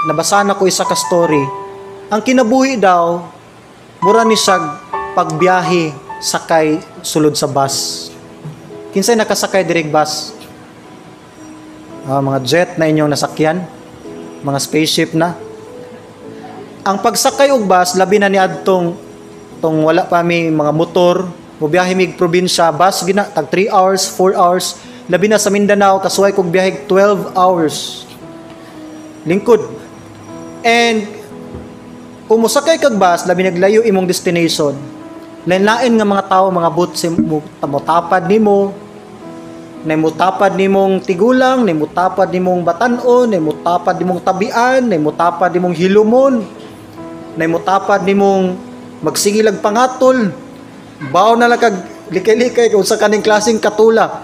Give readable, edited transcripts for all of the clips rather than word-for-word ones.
nabasa na ko isa ka story. Ang kinabuhi daw, mura ni siya pagbiyahe sakay sulod sa bus. Kinsay nakasakay direct bus? Mga jet na inyong nasakyan, mga spaceship na. Ang pagsakay og bus, labi na ni adtong wala pa mi mga motor, mubiyahe mig probinsya, bus gina tag 3 hours, 4 hours, labi na sa Mindanao kasuway kog biyahe 12 hours. Lingkod. And kung musakay kag bus, labi naglayo imong destination. Lain-lain nga mga tao, mga butsi mutapad nimo, na mutapad nimong tigulang, na mutapad nimong batanon, na mutapad nimong tabian, na mutapad nimong hilumon, na mutapad nimong magsigilag pangatol. Baw na lang kag likay-likay kung sa kaning klaseng katula.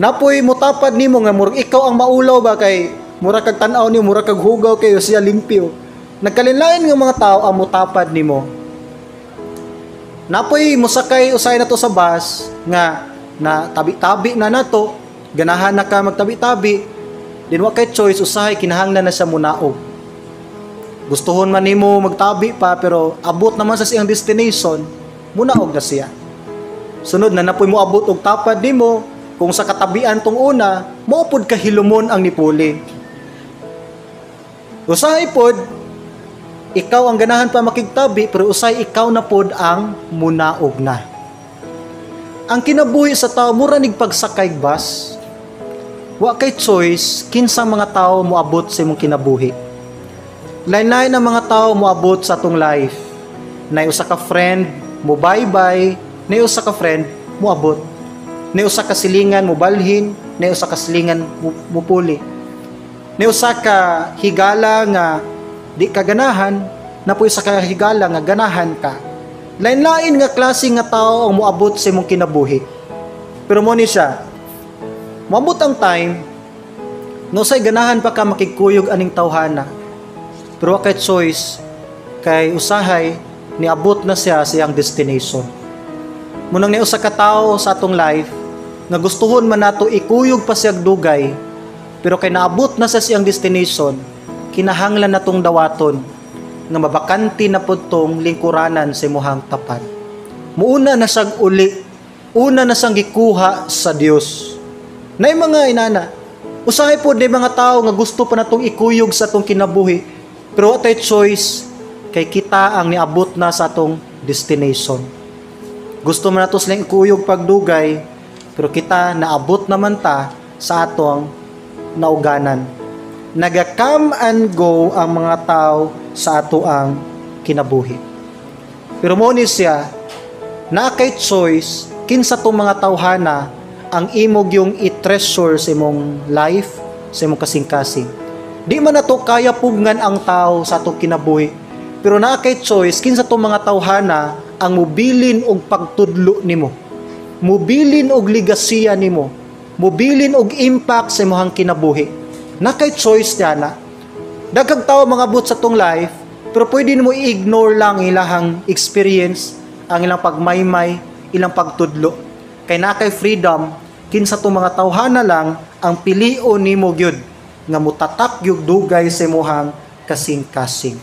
Napoy mutapad nimo nga murag ikaw ang maulaw ba kay mura kag tan-aw niyo, mura kag hugaw kayo siya limpyo. Nagkalinlain nga mga tao ang mutapad nimo. Napoy musakay usay na to sa bus nga na tabi-tabi na nato, ganahan na ka magtabi-tabi, din wa kay choice, usahay kinahanglan na siya munaog. Gustuhon man nimo magtabi pa pero abot naman sa siyang destination, munaog na siya. Sunod na napoy mo abot og tapad nimo, kung sa katabian tong una, maupod ka hilumon ang nipuli. Usahay pod, ikaw ang ganahan pa makigtabi pero usay ikaw na pod ang munaog na. Ang kinabuhi sa tao, mura nig pagsakay bus. Wa kay choice, kinsang mga tao moabot sa imong kinabuhi. Lain-lain ang mga tao moabot sa atong life. Nay usa ka friend, mo bye-bye, nay usa ka friend, moabot. Nay usa ka silingan, mo balhin, nay usa ka silingan, mo puli. Nay usa ka higala nga di ka ganahan, napoy usa ka higala nga ganahan ka. Lain-lain nga klase nga tao ang moabot sa imong kinabuhi. Pero mo ni siya, moabot ang time, no say ganahan pa ka makikuyog aning tawhana. Pero wa kay choice, kay usahay, niabot na siya sa iyang destination. Munang ni usa ka tao sa atong life, nga gustuhon man nato ikuyog pa siyang dugay, pero kay naabot na sa siyang destination, kinahanglan natong dawaton, nga mabakanti na po tong lingkuranan sa imuhang tapat. Muuna na siyang uli, una na siyang gikuha sa Dios. Nay mga inana, usahay po di mga tao nga gusto pa na tong ikuyog sa atong kinabuhi, pero what a choice, kay kita ang niabot na sa atong destination. Gusto man nato silang ikuyog pagdugay, pero kita naabot naman ta sa atong nauganan. Naga-come and go ang mga tao sa ato ang kinabuhi. Pero mo ni siya, na kay choice, kinsa tong mga tawhana ang imog yung i-treasure sa imong life, sa imong kasing-kasing. Di man nato kaya pugngan ang tao sa atong kinabuhi, pero na kay choice, kinsa tong mga tawhana ang mubilin og pagtudlo nimo, mubilin og ligasiya nimo, mubilin og impact sa imong kinabuhi. Na kay choice niya na. Daghang tao mga abot sa tong life, pero pwede mo i-ignore lang ilahang experience, ang ilang pagmaymay, ilang pagtudlo. Kay na kay freedom, kinsa tong mga tawhana lang ang pilion nimo gyud nga mutatak gyud dugay sa imong kasing-kasing.